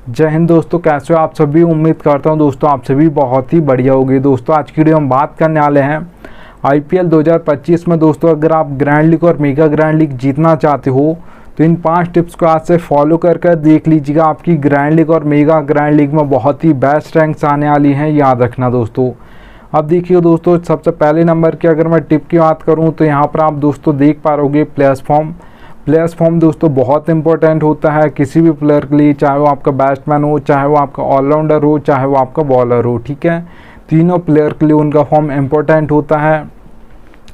जय हिंद दोस्तों, कैसे हो आप सभी। उम्मीद करता हूं दोस्तों आप सभी बहुत ही बढ़िया होगी। दोस्तों आज की वीडियो हम बात करने वाले हैं आईपीएल 2025 में। दोस्तों अगर आप ग्रैंड लीग और मेगा ग्रैंड लीग जीतना चाहते हो तो इन 5 टिप्स को आज से फॉलो कर देख लीजिएगा। आपकी ग्रैंड लीग और मेगा ग्रैंड लीग में बहुत ही बेस्ट रैंक्स आने वाली हैं, याद रखना दोस्तों। अब देखिए दोस्तों, सबसे पहले नंबर की अगर मैं टिप की बात करूं तो यहाँ पर आप दोस्तों देख पा रहोगे प्लेयर्स फॉर्म दोस्तों बहुत इंपॉर्टेंट होता है किसी भी प्लेयर के लिए, चाहे वो आपका बैट्समैन हो, चाहे वो आपका ऑलराउंडर हो, चाहे वो आपका बॉलर हो। ठीक है, तीनों प्लेयर के लिए उनका फॉर्म इंपॉर्टेंट होता है।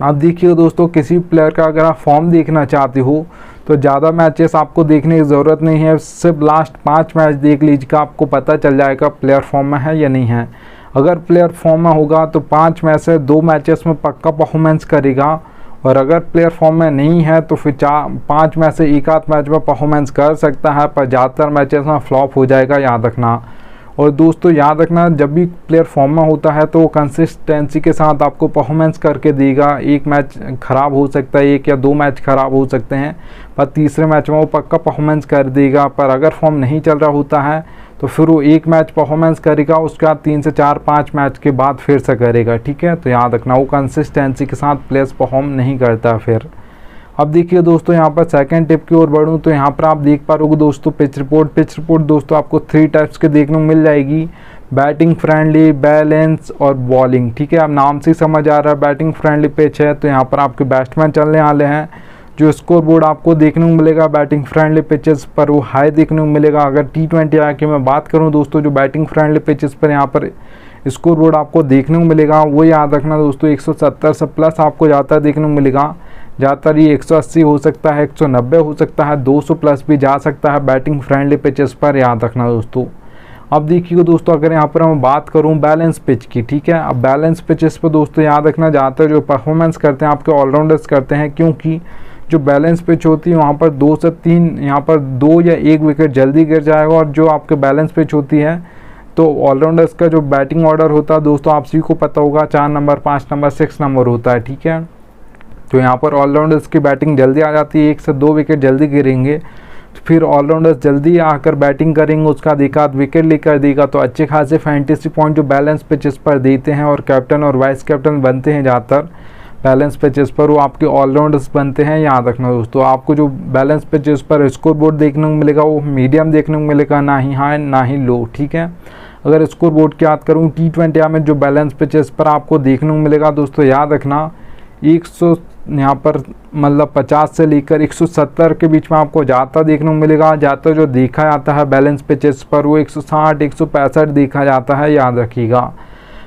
अब देखिए दोस्तों, किसी प्लेयर का अगर आप फॉर्म देखना चाहते हो तो ज़्यादा मैचेस आपको देखने की ज़रूरत नहीं है, सिर्फ लास्ट 5 मैच देख लीजिएगा, आपको पता चल जाएगा प्लेयर फॉर्म में है या नहीं है। अगर प्लेयर फॉर्म में होगा तो 5 में से 2 मैचेस में पक्का परफॉर्मेंस करेगा, और अगर प्लेयर फॉर्म में नहीं है तो फिर 5 में से एक आध मैच में परफॉर्मेंस कर सकता है, पर ज़्यादातर मैचेस में फ्लॉप हो जाएगा, याद रखना। और दोस्तों याद रखना, जब भी प्लेयर फॉर्म में होता है तो वो कंसिस्टेंसी के साथ आपको परफॉर्मेंस करके देगा। एक मैच ख़राब हो सकता है, 1 या 2 मैच ख़राब हो सकते हैं, पर तीसरे मैच में वो पक्का परफॉर्मेंस कर देगा। पर अगर फॉर्म नहीं चल रहा होता है तो फिर वो 1 मैच परफॉर्मेंस करेगा, उसके बाद 3 से 4-5 मैच के बाद फिर से करेगा। ठीक है, तो याद रखना वो कंसिस्टेंसी के साथ प्लेयर्स परफॉर्म नहीं करता फिर। अब देखिए दोस्तों, यहाँ पर सेकंड टिप की ओर बढ़ूँ तो यहाँ पर आप देख पा रहे हो दोस्तों पिच रिपोर्ट दोस्तों आपको 3 टाइप्स के देखने को मिल जाएगी, बैटिंग फ्रेंडली, बैलेंस और बॉलिंग। ठीक है, अब नाम से समझ आ रहा है बैटिंग फ्रेंडली पिच है तो यहाँ पर आपके बैट्समैन चलने वाले हैं। जो स्कोर बोर्ड आपको देखने को मिलेगा बैटिंग फ्रेंडली पिचेस पर वो हाई देखने को मिलेगा। अगर T20 आके मैं बात करूँ दोस्तों, जो बैटिंग फ्रेंडली पिचेस पर यहाँ पर स्कोर बोर्ड आपको देखने को मिलेगा वो याद रखना दोस्तों 170 से प्लस आपको ज़्यादातर देखने को मिलेगा। ज़्यादातर ये 180 हो सकता है, 190 हो सकता है, 200 प्लस भी जा सकता है बैटिंग फ्रेंडली पिचेस पर, याद रखना दोस्तों। अब देखिए दोस्तों, अगर यहाँ पर मैं बात करूँ बैलेंस पिच की, ठीक है, अब बैलेंस पिचेस पर दोस्तों याद रखना ज़्यादातर जो परफॉर्मेंस करते हैं आपके ऑलराउंडर्स करते हैं, क्योंकि जो बैलेंस पिच होती है वहाँ पर 2 से 3 यहाँ पर 2 या 1 विकेट जल्दी गिर जाएगा। और जो आपके बैलेंस पिच होती है तो ऑलराउंडर्स का जो बैटिंग ऑर्डर होता है दोस्तों आप सभी को पता होगा 4 नंबर, 5 नंबर, 6 नंबर होता है। ठीक है, तो यहाँ पर ऑलराउंडर्स की बैटिंग जल्दी आ जाती है, 1 से 2 विकेट जल्दी गिरेंगे, तो फिर ऑलराउंडर्स जल्दी आकर बैटिंग करेंगे, उसका आध विकेट लेकर देगा, तो अच्छे खासे फैंटेसी पॉइंट जो बैलेंस पिचेस पर देते हैं और कैप्टन और वाइस कैप्टन बनते हैं ज़्यादातर बैलेंस पिचेस पर, वो आपके ऑलराउंडर्स बनते हैं, याद रखना दोस्तों। आपको जो बैलेंस पिचेस पर स्कोर बोर्ड देखने को मिलेगा वो मीडियम देखने को मिलेगा, ना ही हाई ना ही लो। ठीक है, अगर स्कोर बोर्ड की बात करूँ T20 में जो बैलेंस पिचेस पर आपको देखने को मिलेगा दोस्तों, याद रखना 100 यहाँ पर मतलब 50 से लेकर 170 के बीच में आपको ज़्यादा देखने को मिलेगा। ज़्यादातर जो देखा जाता है बैलेंस पिचेस पर वो 160, 165 देखा जाता है, याद रखिएगा।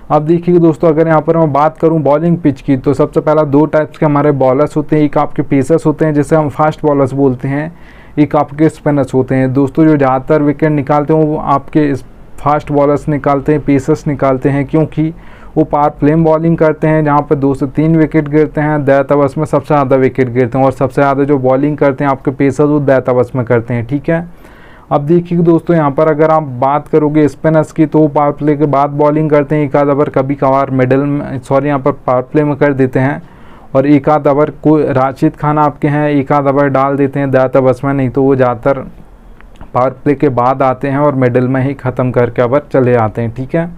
अब देखिए दोस्तों, अगर यहाँ पर मैं बात करूँ बॉलिंग पिच की तो सबसे पहला 2 टाइप्स के हमारे बॉलर्स होते हैं, एक आपके पेसर्स होते हैं जिसे हम फास्ट बॉलर्स बोलते हैं, एक आपके स्पिनर्स होते हैं। दोस्तों जो ज़्यादातर विकेट निकालते हैं वो आपके फास्ट बॉलर्स निकालते हैं, पेसर्स निकालते हैं, क्योंकि वो पावर प्ले बॉलिंग करते हैं जहाँ पर 2 से 3 विकेट गिरते हैं। डेथ ओवर्स में सबसे ज़्यादा विकेट गिरते हैं और सबसे ज़्यादा जो बॉलिंग करते हैं आपके पेसर्स वो डेथ ओवर्स में करते हैं। ठीक है, अब देखिए दोस्तों, यहाँ पर अगर आप बात करोगे स्पिनर्स की तो वो पावर प्ले के बाद बॉलिंग करते हैं, एक आध ओवर कभी कभार मिडल में यहाँ पर पावर प्ले में कर देते हैं, और एक आध ओवर को राशिद खान आपके हैं एक आध ओवर डाल देते हैं डेथ ओवर्स में, नहीं तो वो ज़्यादातर पावर प्ले के बाद आते हैं और मिडल में ही ख़त्म करके ओवर चले आते हैं। ठीक है,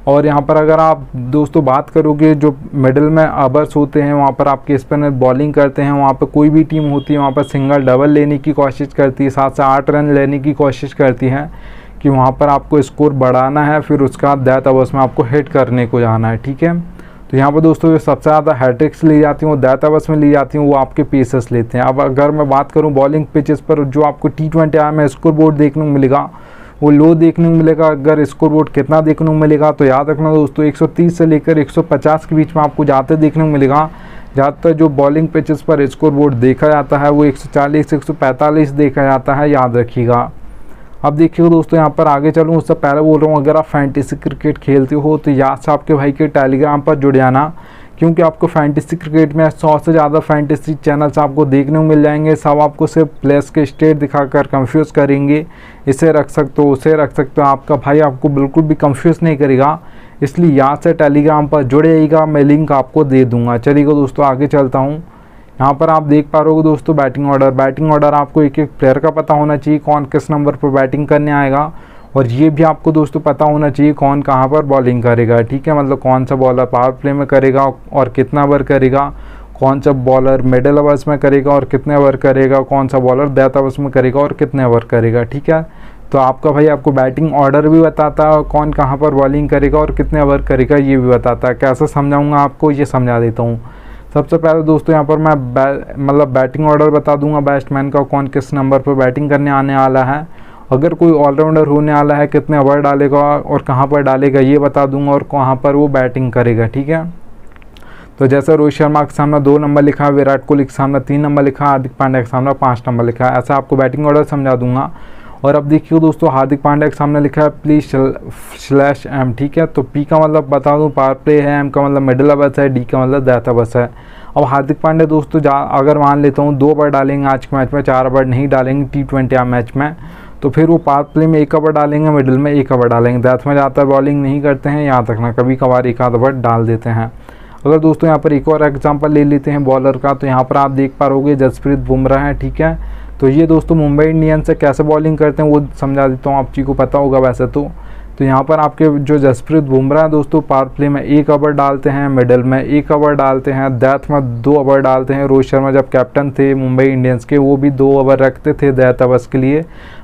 और यहाँ पर अगर आप दोस्तों बात करोगे जो मिडल में ओवर्स होते हैं वहाँ पर आपके स्पिनर बॉलिंग करते हैं, वहाँ पर कोई भी टीम होती है वहाँ पर सिंगल डबल लेने की कोशिश करती है, 7 से 8 रन लेने की कोशिश करती है कि वहाँ पर आपको स्कोर बढ़ाना है, फिर उसके बाद डेथ ओवर्स में आपको हिट करने को जाना है। ठीक है, तो यहाँ पर दोस्तों जो सबसे ज़्यादा हैट्रिक्स ली जाती हैं वो डेथ ओवर्स में ली जाती हैं, वो आपके पेसर्स लेते हैं। अब अगर मैं बात करूँ बॉलिंग पिचेस पर जो आपको T20 में स्कोर बोर्ड देखने को मिलेगा वो लो देखने को मिलेगा। अगर स्कोर बोर्ड कितना देखने को मिलेगा तो याद रखना दोस्तों 130 से लेकर 150 के बीच में आपको ज़्यादा देखने को मिलेगा। ज़्यादातर जो बॉलिंग पिचेस पर स्कोर बोर्ड देखा जाता है वो 140 145 देखा जाता है, याद रखिएगा। अब देखिए दोस्तों, यहाँ पर आगे चलूँ उससे पहले बोल रहा हूँ, अगर आप फैंटेसी क्रिकेट खेलते हो तो याद से आपके भाई के टेलीग्राम पर जुड़ जाना, क्योंकि आपको फैंटेसी क्रिकेट में 100 से ज़्यादा फैंटेसी चैनल्स आपको देखने को मिल जाएंगे। सब आपको सिर्फ प्लेयर्स के स्टेट दिखाकर कंफ्यूज करेंगे, इसे रख सकते हो उसे रख सकते हो, आपका भाई आपको बिल्कुल भी कंफ्यूज नहीं करेगा। इसलिए यहाँ से टेलीग्राम पर जुड़ेगा, मैं लिंक आपको दे दूँगा। चलिएगा दोस्तों आगे चलता हूँ। यहाँ पर आप देख पा रहे हो दोस्तों बैटिंग ऑर्डर आपको एक एक प्लेयर का पता होना चाहिए, कौन किस नंबर पर बैटिंग करने आएगा, और ये भी आपको दोस्तों पता होना चाहिए कौन कहाँ पर बॉलिंग करेगा, ठीक है। मतलब कौन सा बॉलर पावर प्ले में करेगा और कितना ओवर करेगा, कौन सा बॉलर मिडिल ओवर्स में करेगा और कितने ओवर करेगा, कौन सा बॉलर डेथ ओवर्स में करेगा और कितने ओवर करेगा, ठीक है। तो आपका भाई आपको बैटिंग ऑर्डर भी बताता है और कौन कहाँ पर बॉलिंग करेगा और कितने ओवर करेगा ये भी बताता है। कैसे समझाऊंगा आपको, ये समझा देता हूँ। सबसे पहले दोस्तों यहाँ पर मैं मतलब बैटिंग ऑर्डर बता दूंगा बैट्समैन का, कौन किस नंबर पर बैटिंग करने आने वाला है। अगर कोई ऑलराउंडर होने वाला है कितने ओवर डालेगा और कहाँ पर डालेगा ये बता दूंगा, और कहाँ पर वो बैटिंग करेगा, ठीक है। तो जैसे रोहित शर्मा के सामने 2 नंबर लिखा है, विराट कोहली के सामने 3 नंबर लिखा है, हार्दिक पांड्या के सामने 5 नंबर लिखा है, ऐसा आपको बैटिंग ऑर्डर समझा दूंगा। और अब देखिए दोस्तों हार्दिक पांड्या के सामने लिखा है +/M, ठीक है। तो P का मतलब बता दूं पावर प्ले है, M का मतलब मिडिल ओवर्स है, D का मतलब डेथ ओवर्स है। अब हार्दिक पांड्या दोस्तों अगर मान लेता हूँ 2 ओवर डालेंगे आज के मैच में, 4 ओवर नहीं डालेंगे T20 मैच में, तो फिर वो पावर प्ले में 1 ओवर डालेंगे, मिडिल में 1 ओवर डालेंगे, डेथ में ज़्यादातर बॉलिंग नहीं करते हैं, याद रखना, कभी कभार 1 आध ओवर डाल देते हैं। अगर दोस्तों यहाँ पर एक और एग्जांपल ले लेते हैं बॉलर का, तो यहाँ पर आप देख पा रहोगे जसप्रीत बुमराह है, ठीक है। तो ये दोस्तों मुंबई इंडियंस से कैसे बॉलिंग करते हैं वो समझा देता हूँ, आप जी को पता होगा वैसे तो यहाँ पर आपके जो जसप्रीत बुमराह दोस्तों पावर प्ले में 1 ओवर डालते हैं, मिडिल में 1 ओवर डालते हैं, डेथ में 2 ओवर डालते हैं। रोहित शर्मा जब कैप्टन थे मुंबई इंडियंस के, वो भी 2 ओवर रखते थे डेथ ओवर्स के लिए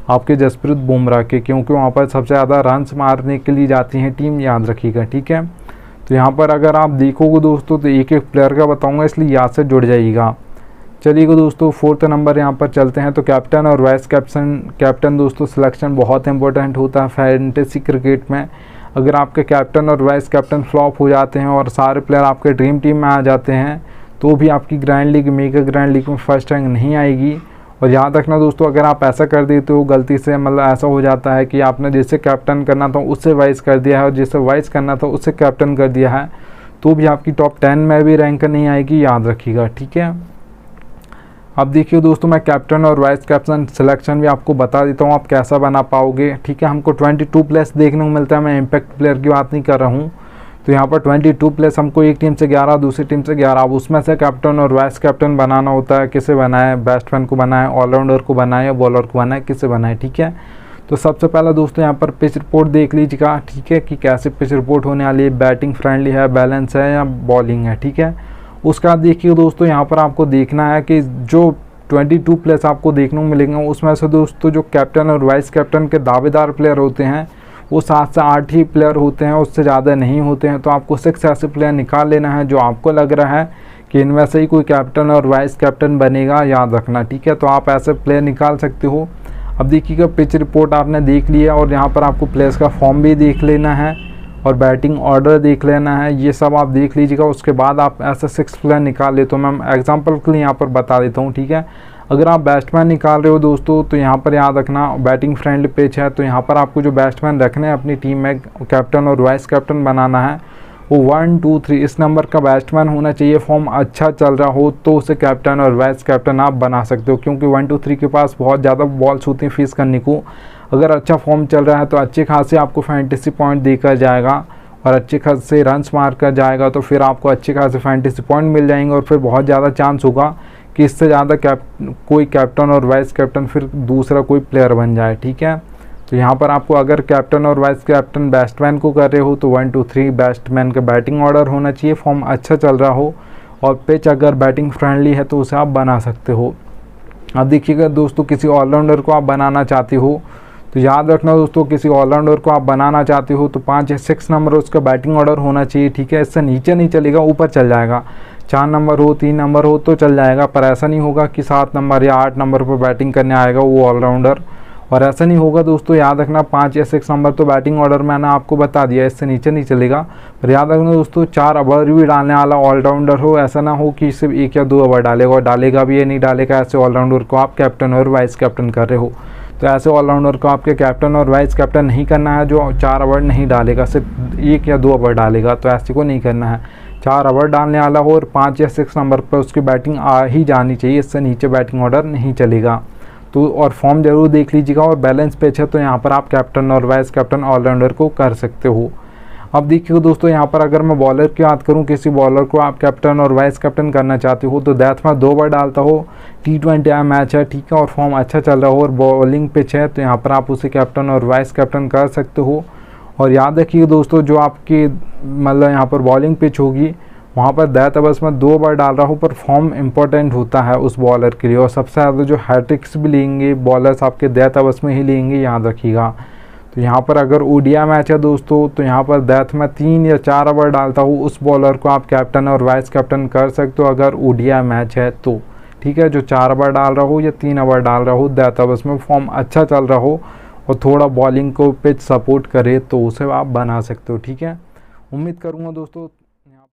आपके जसप्रीत बुमराह के, क्योंकि वहाँ पर सबसे ज़्यादा रन्स मारने के लिए जाती है टीम, याद रखिएगा, ठीक है। तो यहाँ पर अगर आप देखोगे दोस्तों तो एक एक प्लेयर का बताऊँगा, इसलिए याद से जुड़ जाइएगा। चलिए दोस्तों 4th नंबर यहाँ पर चलते हैं। तो कैप्टन और वाइस कैप्टन दोस्तों सिलेक्शन बहुत इंपॉर्टेंट होता है फैंटेसी क्रिकेट में। अगर आपके कैप्टन और वाइस कैप्टन फ्लॉप हो जाते हैं और सारे प्लेयर आपके ड्रीम टीम में आ जाते हैं, तो भी आपकी grand league mega grand league में फर्स्ट रैंक नहीं आएगी। और याद रखना दोस्तों, अगर आप ऐसा कर देते हो गलती से, मतलब ऐसा हो जाता है कि आपने जिससे कैप्टन करना था उससे वाइस कर दिया है और जिससे वाइस करना था उससे कैप्टन कर दिया है, तो भी आपकी टॉप 10 में भी रैंक नहीं आएगी, याद रखिएगा, ठीक है। अब देखिए दोस्तों मैं कैप्टन और वाइस कैप्टन सिलेक्शन भी आपको बता देता हूँ आप कैसा बना पाओगे, ठीक है। हमको 22+ देखने को मिलता है, मैं इम्पैक्ट प्लेयर की बात नहीं कर रहा हूँ। तो यहाँ पर 22+ हमको एक टीम से 11, दूसरी टीम से 11, अब उसमें से कैप्टन और वाइस कैप्टन बनाना होता है। किसे बनाए, बैट्समैन को बनाए, ऑलराउंडर को बनाए या बॉलर को बनाए, किसे बनाए, ठीक है। तो सबसे पहले दोस्तों यहाँ पर पिच रिपोर्ट देख लीजिएगा, ठीक है, कि कैसे पिच रिपोर्ट होने वाली है, बैटिंग फ्रेंडली है, बैलेंस है या बॉलिंग है, ठीक है। उसका देखिए दोस्तों यहाँ पर आपको देखना है कि जो 22+ आपको देखने को मिलेंगे उसमें से दोस्तों जो कैप्टन और वाइस कैप्टन के दावेदार प्लेयर होते हैं वो 7 से 8 ही प्लेयर होते हैं, उससे ज़्यादा नहीं होते हैं। तो आपको 6 ऐसे प्लेयर निकाल लेना है जो आपको लग रहा है कि इनमें से ही कोई कैप्टन और वाइस कैप्टन बनेगा, याद रखना, ठीक है। तो आप ऐसे प्लेयर निकाल सकते हो। अब देखिएगा पिच रिपोर्ट आपने देख लिया और यहाँ पर आपको प्लेयर्स का फॉर्म भी देख लेना है और बैटिंग ऑर्डर देख लेना है, ये सब आप देख लीजिएगा। उसके बाद आप ऐसे 6 प्लेयर निकाल ले। तो मैं एग्जांपल के लिए यहाँ पर बता देता हूँ, ठीक है। अगर आप बैट्समैन निकाल रहे हो दोस्तों तो यहाँ पर याद रखना बैटिंग फ्रेंडली पिच है, तो यहाँ पर आपको जो बैट्समैन रखने हैं अपनी टीम में कैप्टन और वाइस कैप्टन बनाना है, वो 1 2 3 इस नंबर का बैट्समैन होना चाहिए। फॉर्म अच्छा चल रहा हो तो उसे कैप्टन और वाइस कैप्टन आप बना सकते हो, क्योंकि 1 2 3 के पास बहुत ज़्यादा बॉल्स होती हैं फेस करने को। अगर अच्छा फॉर्म चल रहा है तो अच्छे खासे आपको फैंटेसी पॉइंट देकर जाएगा और अच्छे खासे रन्स मार कर जाएगा, तो फिर आपको अच्छे खासे फैंटेसी पॉइंट मिल जाएंगे और फिर बहुत ज़्यादा चांस होगा कि इससे ज़्यादा कोई कैप्टन और वाइस कैप्टन फिर दूसरा कोई प्लेयर बन जाए, ठीक है। तो यहाँ पर आपको अगर कैप्टन और वाइस कैप्टन बैट्समैन को कर रहे हो तो 1 2 3 बैट्समैन का बैटिंग ऑर्डर होना चाहिए, फॉर्म अच्छा चल रहा हो और पिच अगर बैटिंग फ्रेंडली है तो उसे आप बना सकते हो। अब देखिएगा दोस्तों किसी ऑलराउंडर को आप बनाना चाहते हो तो याद रखना दोस्तों, किसी ऑलराउंडर को आप बनाना चाहते हो तो 5 या 6 नंबर उसका बैटिंग ऑर्डर होना चाहिए, ठीक है। इससे नीचे नहीं चलेगा, ऊपर चल जाएगा। 4 नंबर हो, 3 नंबर हो तो चल जाएगा, पर ऐसा नहीं होगा कि 7 नंबर या 8 नंबर पर बैटिंग करने आएगा वो ऑलराउंडर। और ऐसा नहीं होगा दोस्तों, याद रखना 5 या 6 नंबर तो बैटिंग ऑर्डर मैंने आपको बता दिया, इससे नीचे नहीं चलेगा। पर याद रखना दोस्तों 4 ओवर भी डालने वाला ऑलराउंडर हो, ऐसा ना हो कि सिर्फ 1 या 2 ओवर डालेगा और डालेगा भी या नहीं डालेगा, ऐसे ऑलराउंडर को आप कैप्टन और वाइस कैप्टन कर रहे हो। तो ऐसे ऑलराउंडर को आपके कैप्टन और वाइस कैप्टन नहीं करना है जो 4 ओवर नहीं डालेगा, सिर्फ 1 या 2 ओवर डालेगा, तो ऐसे को नहीं करना है। 4 ओवर डालने वाला हो और 5 या 6 नंबर पर उसकी बैटिंग आ ही जानी चाहिए, इससे नीचे बैटिंग ऑर्डर नहीं चलेगा। तो और फॉर्म जरूर देख लीजिएगा और बैलेंस पिच है तो यहाँ पर आप कैप्टन और वाइस कैप्टन ऑलराउंडर को कर सकते हो। अब देखिए दोस्तों, यहाँ पर अगर मैं बॉलर की बात करूँ, किसी बॉलर को आप कैप्टन और वाइस कैप्टन करना चाहते हो तो डेथ में 2 बार डालता हो। T20 मैच है, ठीक है, और फॉर्म अच्छा चल रहा हो और बॉलिंग पिच है तो यहाँ पर आप उसे कैप्टन और वाइस कैप्टन कर सकते हो। और याद रखिए दोस्तों, जो आपकी मतलब यहाँ पर बॉलिंग पिच होगी वहाँ पर डेथ ओवर्स में 2 बार डाल रहा हूँ, पर फॉर्म इंपॉर्टेंट होता है उस बॉलर के लिए। और सबसे ज़्यादा जो हैट्रिक्स भी लेंगे बॉलर्स आपके डेथ ओवर्स में ही लेंगे, याद रखिएगा। तो यहाँ पर अगर ओडीआई मैच है दोस्तों, तो यहाँ पर डेथ में 3 या 4 ओवर डालता हूँ, उस बॉलर को आप कैप्टन और वाइस कैप्टन कर सकते हो अगर ओडीआई मैच है तो, ठीक है। जो 4 ओवर डाल रहा हो या 3 ओवर डाल रहा हो डेथ ओवर्स में, फॉर्म अच्छा चल रहा हो और थोड़ा बॉलिंग को पिच सपोर्ट करे तो उसे आप बना सकते हो, ठीक है। उम्मीद करूँगा दोस्तों